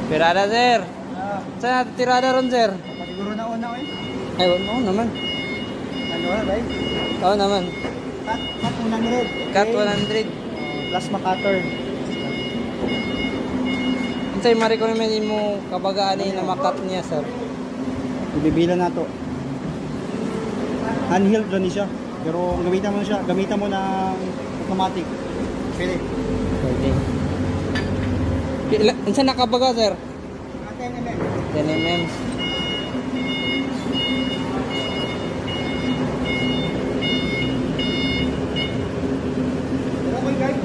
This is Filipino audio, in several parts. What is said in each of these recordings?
Pirada, sir. Saan natin tirada ron, sir? Siguro na una eh. Ay, oo naman. Ano right? Oo naman. Cut 100. Cut 100. Plasma cutter. Unsay ma-recommend mo kabagaan ni na makat niya, sir? Ibibila na to. Unhealed lang siya. Pero gamitan mo siya, gamitan mo ng automatic. Pwede. Pwede. Unsa nakabaga, sir? 10 mm. 10 mm. Okay, guys.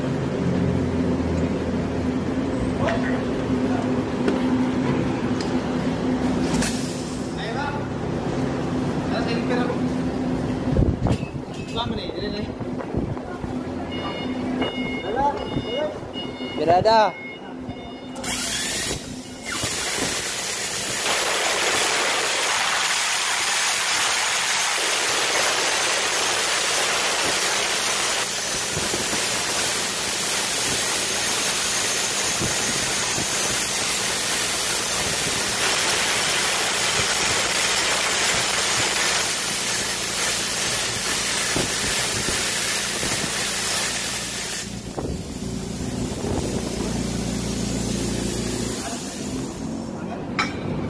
Pirada.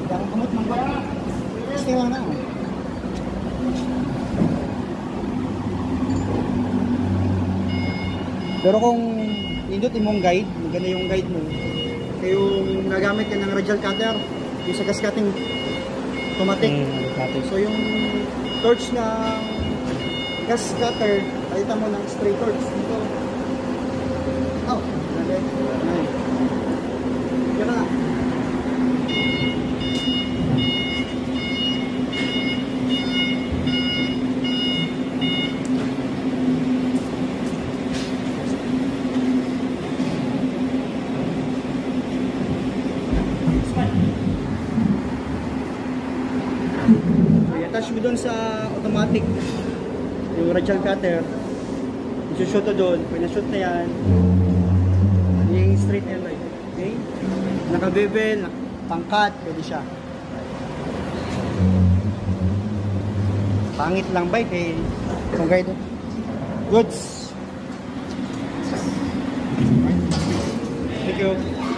Yang kamot man ba? Stay lang na. Pero kung indot imong guide, maganda yung guide mo. Kaya yung nagamit ka ng radial cutter, yung sa gas cutting automatic. So yung torch ng gas cutter, palitan mo ng straight torch. Dito. Oh, nalagay. Yan na. I-attach mo doon sa automatic yung radial cutter, i-shoot to doon. Pag na-shoot na yan, yung straight and right, okay? Nakabebel, pangkat, pwede siya. Pangit lang ba kay kung guide goods. Thank you.